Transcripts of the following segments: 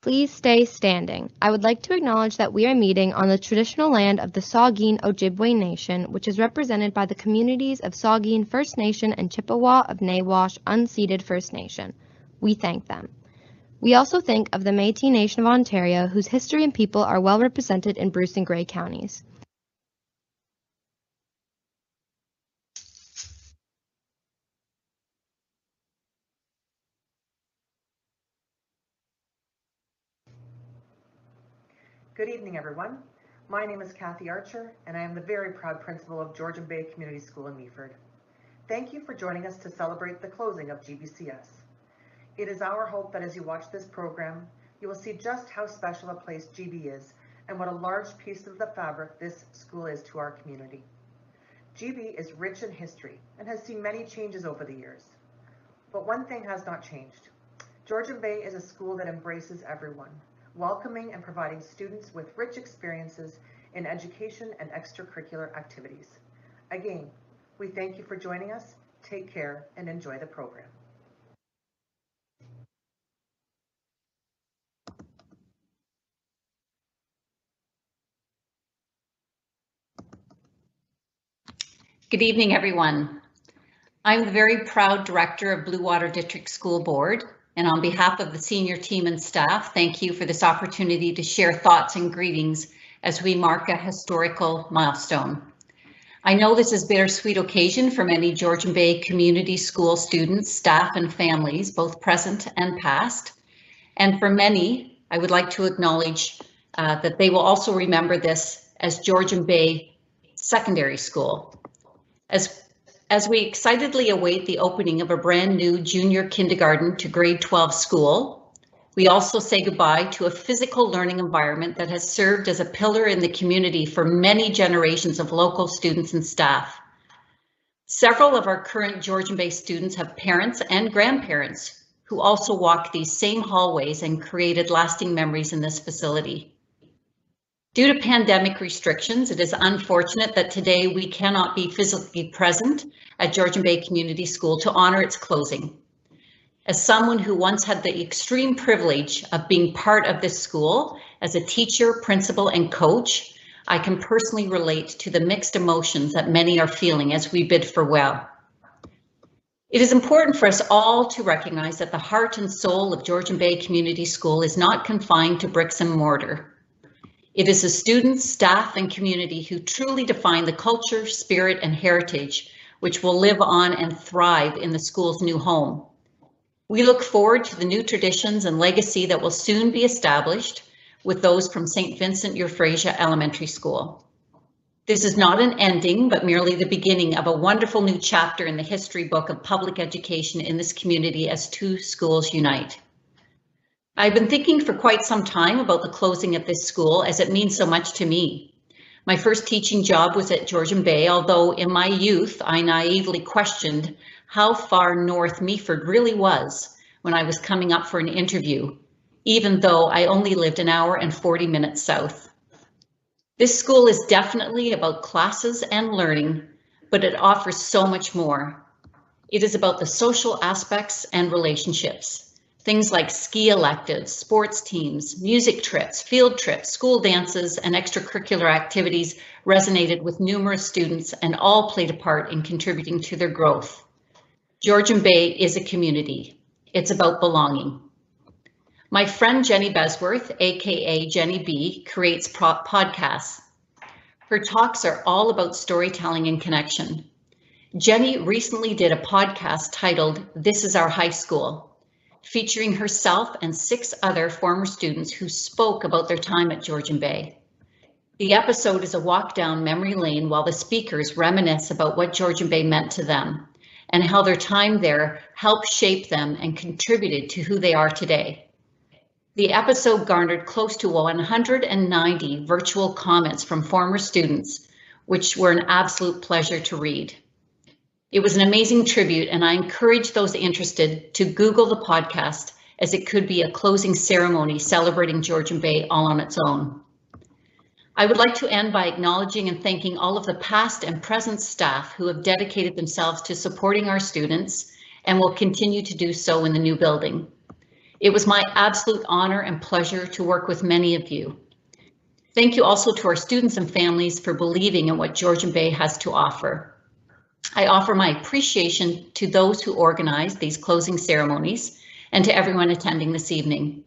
Please stay standing. I would like to acknowledge that we are meeting on the traditional land of the Saugeen Ojibwe Nation, which is represented by the communities of Saugeen First Nation and Chippewa of Nawash Unceded First Nation. We thank them. We also think of the Métis Nation of Ontario, whose history and people are well represented in Bruce and Grey counties. Good evening, everyone. My name is Kathy Archer, and I am the very proud principal of Georgian Bay Community School in Meaford. Thank you for joining us to celebrate the closing of GBCS. It is our hope that as you watch this program, you will see just how special a place GB is and what a large piece of the fabric this school is to our community. GB is rich in history and has seen many changes over the years. But one thing has not changed. Georgian Bay is a school that embraces everyone, welcoming and providing students with rich experiences in education and extracurricular activities. Again, we thank you for joining us. Take care and enjoy the program. Good evening, everyone. I'm the very proud director of Bluewater District School Board, and on behalf of the senior team and staff, thank you for this opportunity to share thoughts and greetings as we mark a historical milestone. I know this is a bittersweet occasion for many Georgian Bay Community School students, staff, and families, both present and past. And for many, I would like to acknowledge that they will also remember this as Georgian Bay Secondary School. As we excitedly await the opening of a brand new junior kindergarten to grade 12 school, we also say goodbye to a physical learning environment that has served as a pillar in the community for many generations of local students and staff. Several of our current Georgian Bay students have parents and grandparents who also walk these same hallways and created lasting memories in this facility. Due to pandemic restrictions, it is unfortunate that today we cannot be physically present at Georgian Bay Community School to honor its closing. As someone who once had the extreme privilege of being part of this school as a teacher, principal, and coach, I can personally relate to the mixed emotions that many are feeling as we bid farewell. It is important for us all to recognize that the heart and soul of Georgian Bay Community School is not confined to bricks and mortar. It is the students, staff, and community who truly define the culture, spirit, and heritage which will live on and thrive in the school's new home. We look forward to the new traditions and legacy that will soon be established with those from St. Vincent Euphrasia Elementary School. This is not an ending, but merely the beginning of a wonderful new chapter in the history book of public education in this community as two schools unite. I've been thinking for quite some time about the closing of this school as it means so much to me. My first teaching job was at Georgian Bay, although in my youth I naively questioned how far north Meaford really was when I was coming up for an interview, even though I only lived an hour and 40 minutes south. This school is definitely about classes and learning, but it offers so much more. It is about the social aspects and relationships. Things like ski electives, sports teams, music trips, field trips, school dances, and extracurricular activities resonated with numerous students and all played a part in contributing to their growth. Georgian Bay is a community. It's about belonging. My friend Jenny Besworth, aka Jenny B, creates podcasts. Her talks are all about storytelling and connection. Jenny recently did a podcast titled "This is Our High School," featuring herself and 6 other former students who spoke about their time at Georgian Bay. The episode is a walk down memory lane while the speakers reminisce about what Georgian Bay meant to them and how their time there helped shape them and contributed to who they are today. The episode garnered close to 190 virtual comments from former students, which were an absolute pleasure to read. It was an amazing tribute, and I encourage those interested to Google the podcast, as it could be a closing ceremony celebrating Georgian Bay all on its own. I would like to end by acknowledging and thanking all of the past and present staff who have dedicated themselves to supporting our students and will continue to do so in the new building. It was my absolute honor and pleasure to work with many of you. Thank you also to our students and families for believing in what Georgian Bay has to offer. I offer my appreciation to those who organized these closing ceremonies and to everyone attending this evening.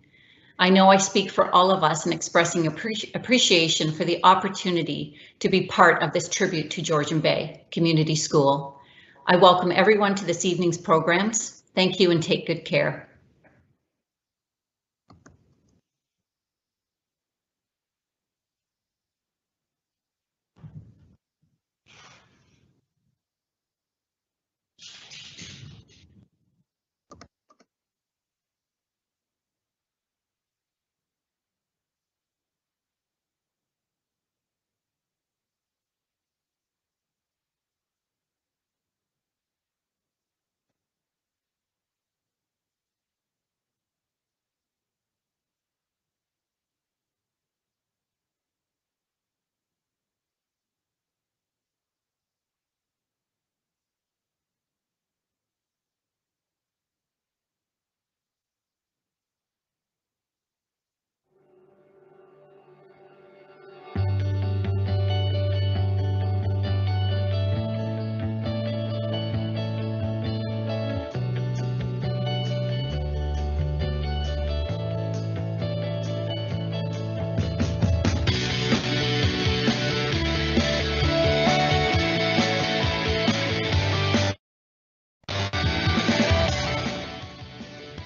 I know I speak for all of us in expressing appreciation for the opportunity to be part of this tribute to Georgian Bay Community School. I welcome everyone to this evening's programs. Thank you and take good care.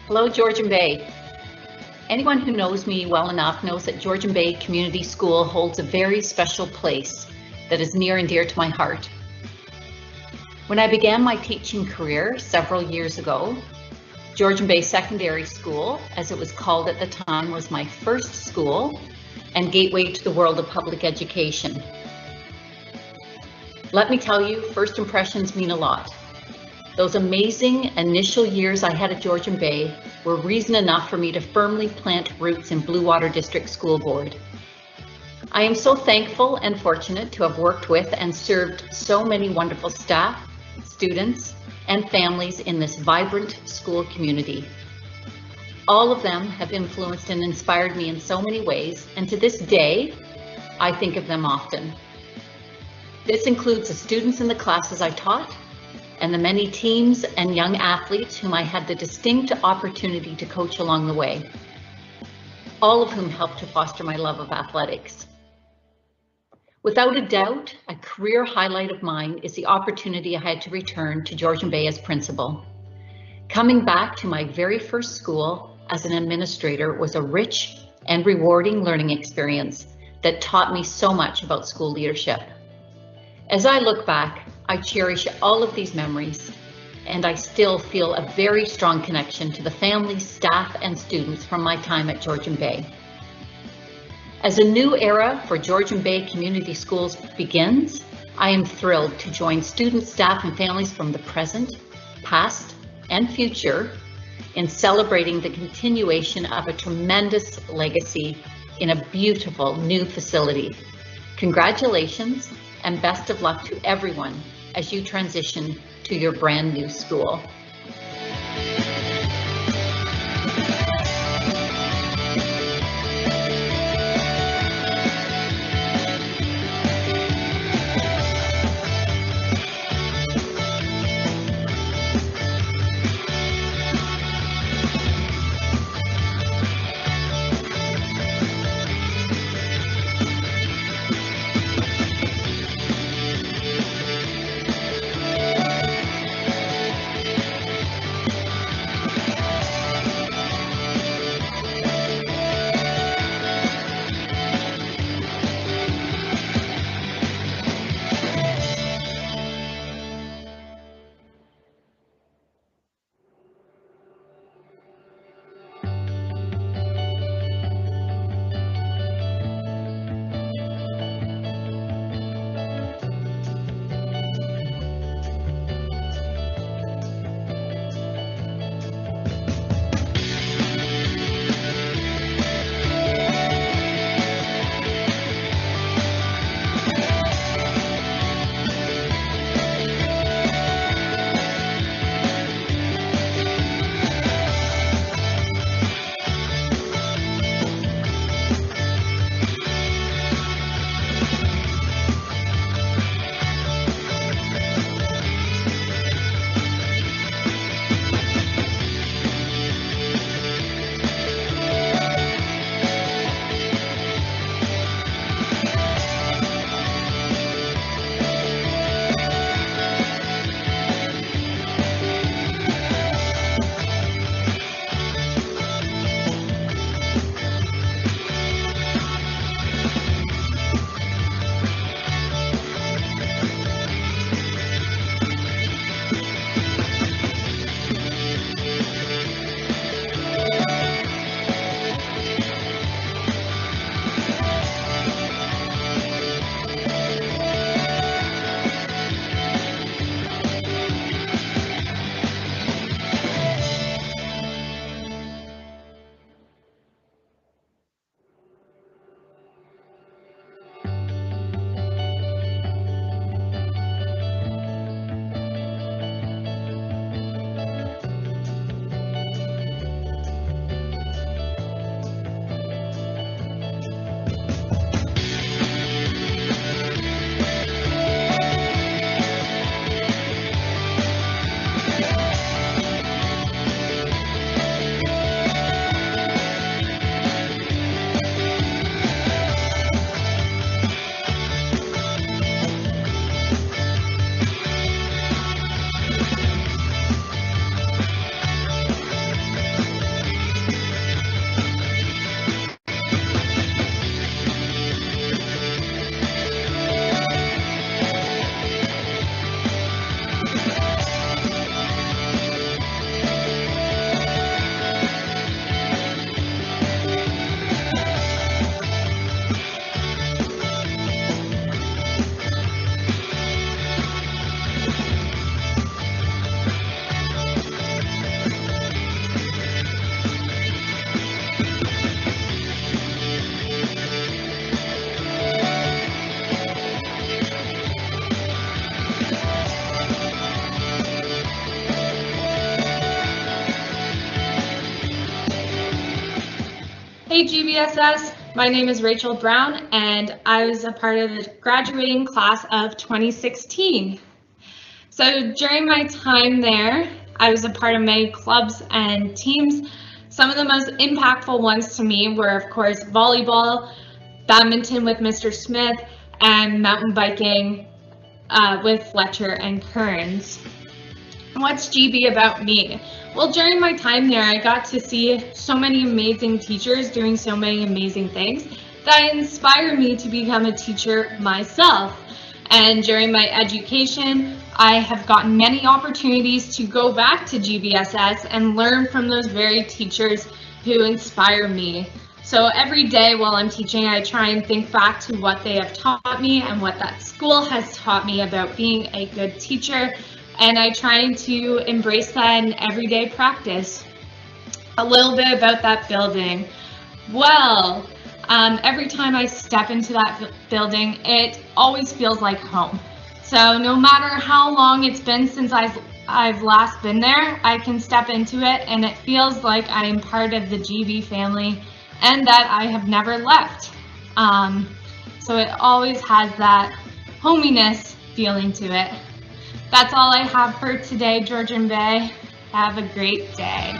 Hello, Georgian Bay. Anyone who knows me well enough knows that Georgian Bay Community School holds a very special place that is near and dear to my heart. When I began my teaching career several years ago, Georgian Bay Secondary School, as it was called at the time, was my first school and gateway to the world of public education. Let me tell you, first impressions mean a lot. Those amazing initial years I had at Georgian Bay were reason enough for me to firmly plant roots in Bluewater District School Board. I am so thankful and fortunate to have worked with and served so many wonderful staff, students, and families in this vibrant school community. All of them have influenced and inspired me in so many ways, and to this day, I think of them often. This includes the students in the classes I taught, and the many teams and young athletes whom I had the distinct opportunity to coach along the way, all of whom helped to foster my love of athletics. Without a doubt, a career highlight of mine is the opportunity I had to return to Georgian Bay as principal. Coming back to my very first school as an administrator was a rich and rewarding learning experience that taught me so much about school leadership. As I look back, I cherish all of these memories, and I still feel a very strong connection to the families, staff, and students from my time at Georgian Bay. As a new era for Georgian Bay Community Schools begins, I am thrilled to join students, staff, and families from the present, past, and future in celebrating the continuation of a tremendous legacy in a beautiful new facility. Congratulations and best of luck to everyone as you transition to your brand new school. Hey GBSS, my name is Rachel Brown and I was a part of the graduating class of 2016. So during my time there, I was a part of many clubs and teams. Some of the most impactful ones to me were, of course, volleyball, badminton with Mr. Smith, and mountain biking with Fletcher and Kearns. What's GB about me? Well, during my time there, I got to see so many amazing teachers doing so many amazing things that inspired me to become a teacher myself. And during my education, I have gotten many opportunities to go back to GBSS and learn from those very teachers who inspire me. So every day while I'm teaching, I try and think back to what they have taught me and what that school has taught me about being a good teacher. And I try to embrace that in everyday practice. A little bit about that building. Well, every time I step into that building, it always feels like home. So no matter how long it's been since I've last been there, I can step into it and it feels like I am part of the GB family and that I have never left. So it always has that hominess feeling to it. That's all I have for today, Georgian Bay. Have a great day.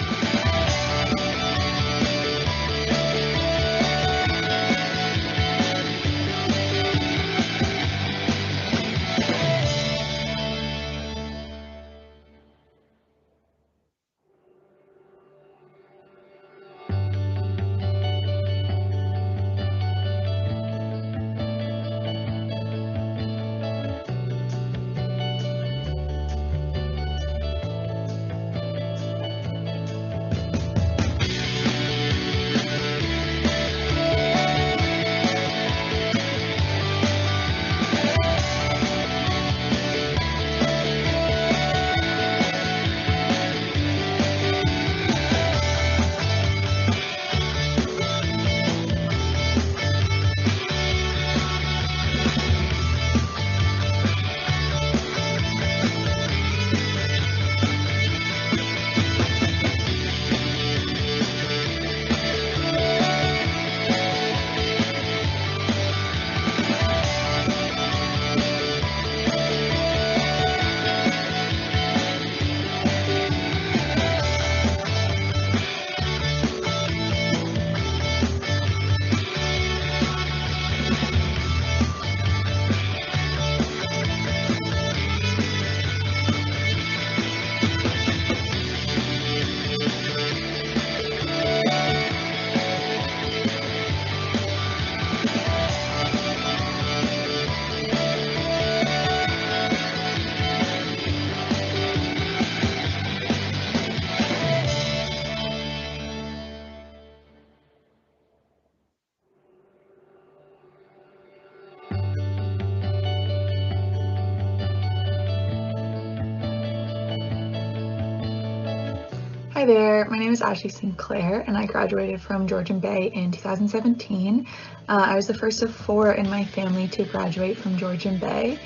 Hi there, my name is Ashley Sinclair and I graduated from Georgian Bay in 2017. I was the first of 4 in my family to graduate from Georgian Bay.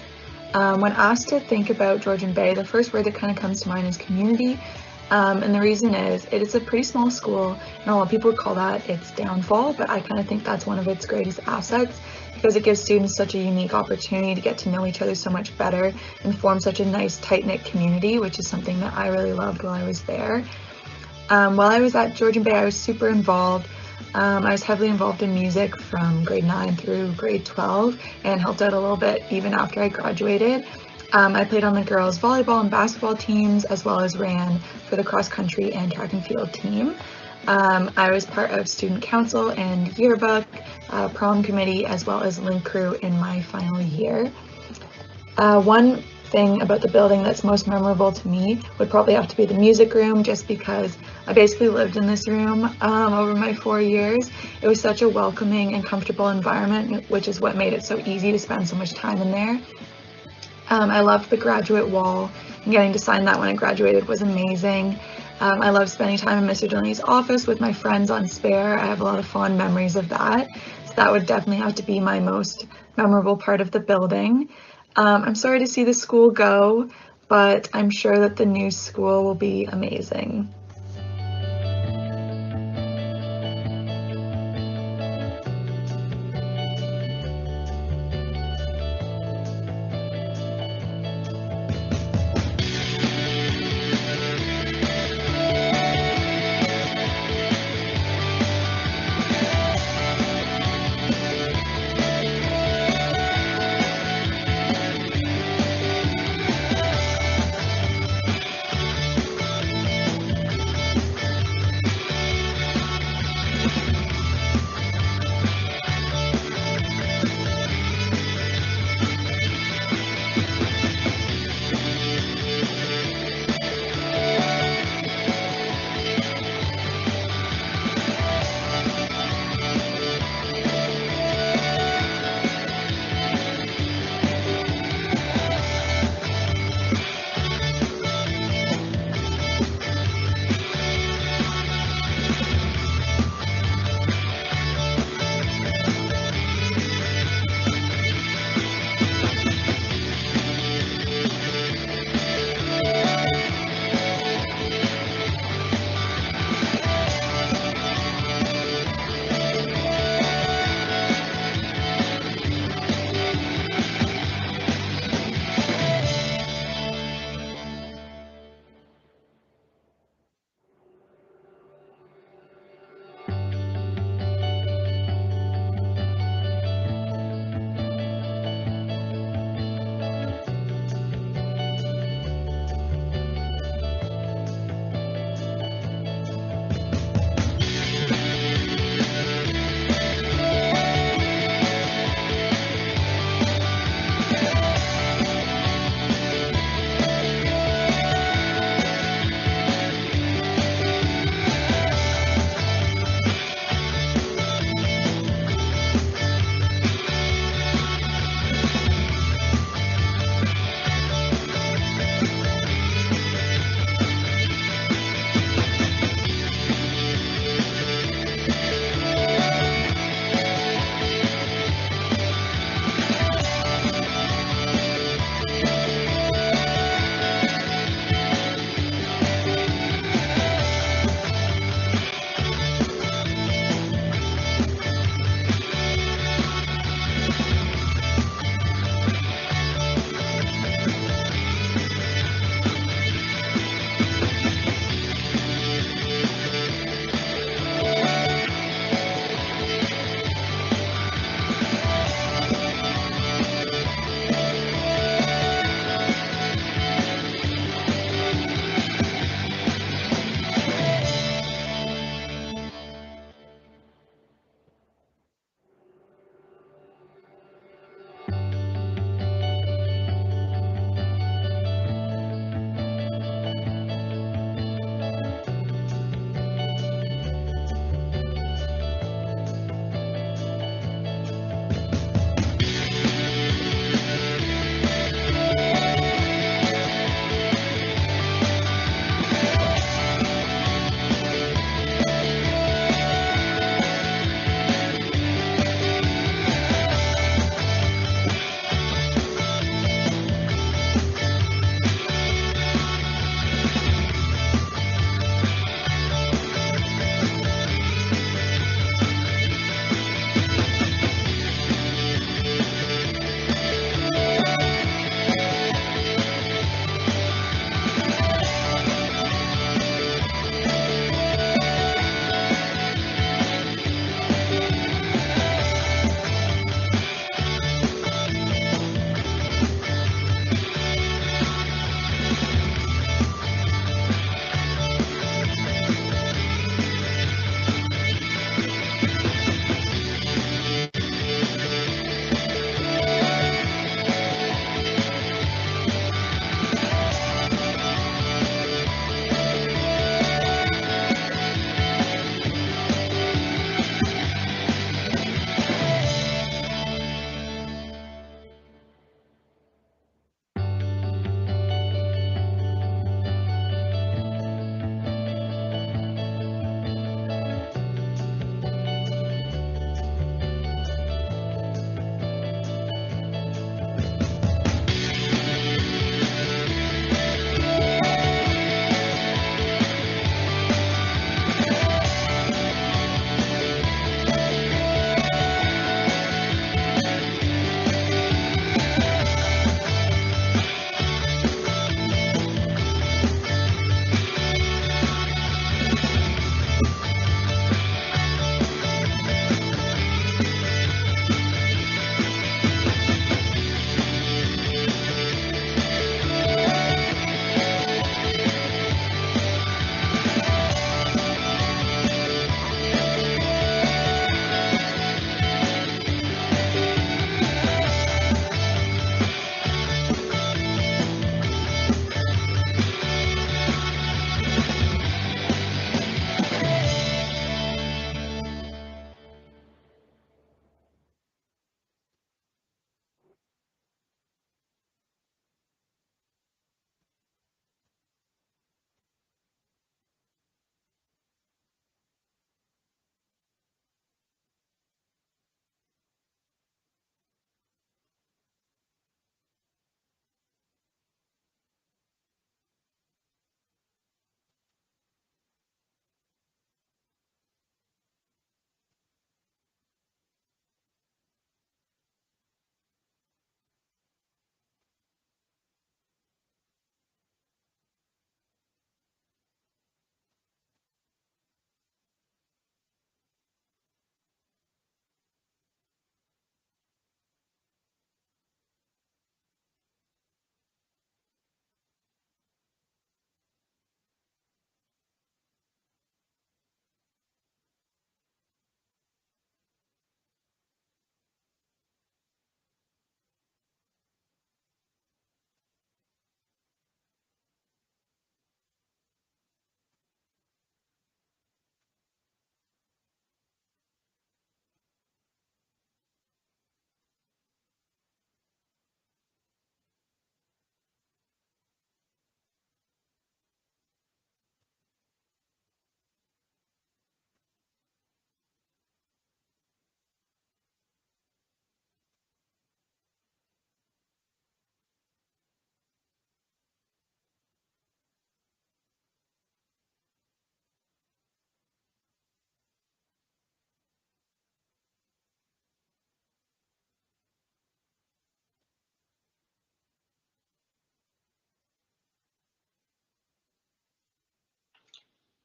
When asked to think about Georgian Bay, the first word that kind of comes to mind is community. And the reason is it is a pretty small school and a lot of people would call that its downfall, but I kind of think that's one of its greatest assets because it gives students such a unique opportunity to get to know each other so much better and form such a nice tight-knit community, which is something that I really loved while I was there. While I was at Georgian Bay, I was super involved. I was heavily involved in music from grade 9 through grade 12 and helped out a little bit even after I graduated. I played on the girls' volleyball and basketball teams as well as ran for the cross country and track and field team. I was part of student council and yearbook, prom committee, as well as link crew in my final year. One thing about the building that's most memorable to me would probably have to be the music room, just because I basically lived in this room over my 4 years. It was such a welcoming and comfortable environment, which is what made it so easy to spend so much time in there. I loved the graduate wall, and getting to sign that when I graduated was amazing. I loved spending time in Mr. Delaney's office with my friends on spare. I have a lot of fond memories of that, so that would definitely have to be my most memorable part of the building. I'm sorry to see the school go, but I'm sure that the new school will be amazing.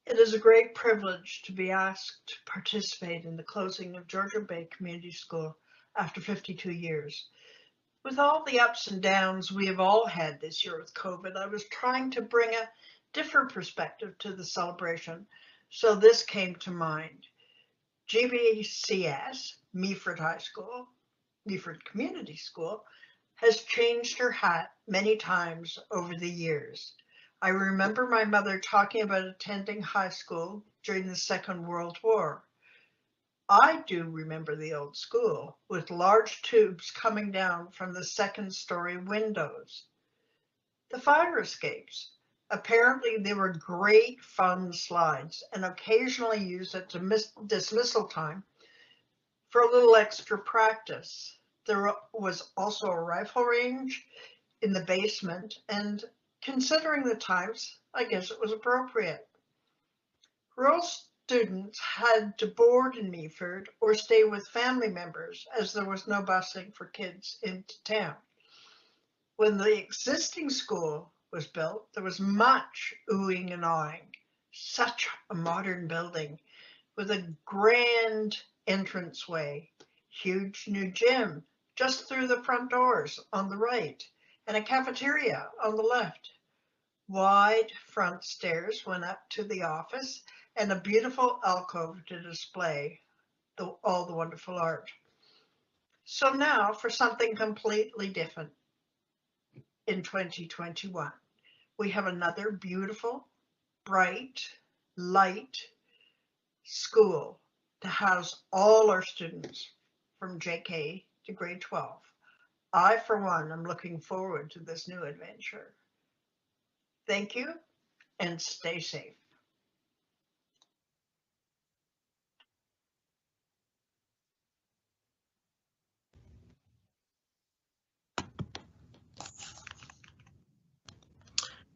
It is a great privilege to be asked to participate in the closing of Georgian Bay Community School after 52 years. With all the ups and downs we have all had this year with COVID, I was trying to bring a different perspective to the celebration, so this came to mind. GBCS, Meaford High School, Meaford Community School, has changed her hat many times over the years. I remember my mother talking about attending high school during the Second World War. I do remember the old school with large tubes coming down from the second-story windows. The fire escapes. Apparently they were great fun slides and occasionally used at dismissal time for a little extra practice. There was also a rifle range in the basement, and considering the times, I guess it was appropriate. Rural students had to board in Meaford or stay with family members as there was no busing for kids into town. When the existing school was built, there was much oohing and awing. Such a modern building with a grand entranceway, huge new gym just through the front doors on the right, and a cafeteria on the left. Wide front stairs went up to the office and a beautiful alcove to display all the wonderful art. So now for something completely different. In 2021, we have another beautiful, bright, light school to house all our students from JK to grade 12. I, for one, am looking forward to this new adventure. Thank you and stay safe.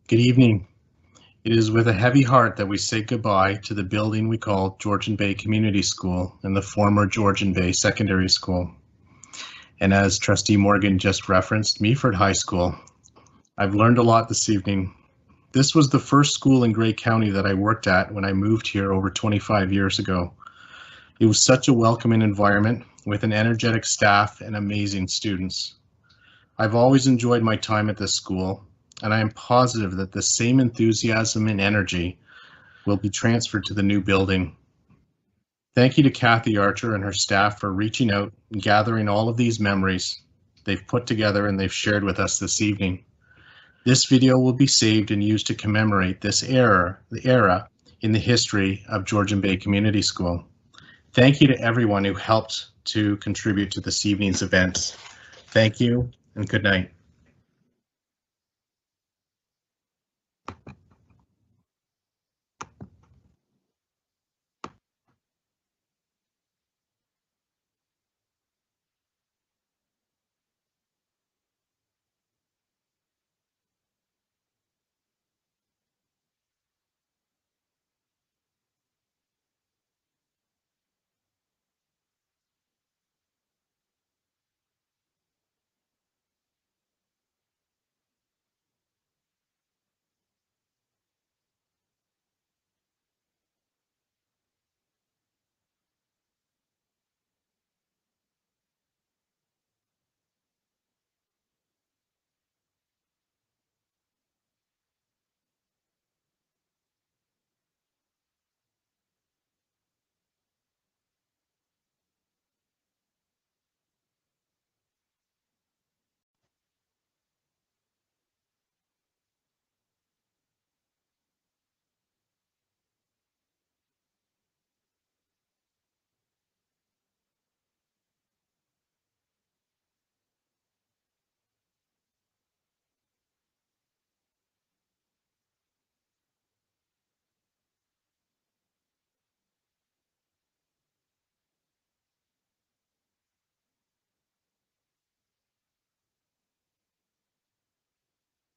Good evening. It is with a heavy heart that we say goodbye to the building we call Georgian Bay Community School and the former Georgian Bay Secondary School. And as Trustee Morgan just referenced, Meaford High School. I've learned a lot this evening. This was the first school in Grey County that I worked at when I moved here over 25 years ago. It was such a welcoming environment with an energetic staff and amazing students. I've always enjoyed my time at this school, and I am positive that the same enthusiasm and energy will be transferred to the new building. Thank you to Kathy Archer and her staff for reaching out and gathering all of these memories they've put together and they've shared with us this evening. This video will be saved and used to commemorate this era in the history of Georgian Bay Community School. Thank you to everyone who helped to contribute to this evening's events. Thank you and good night.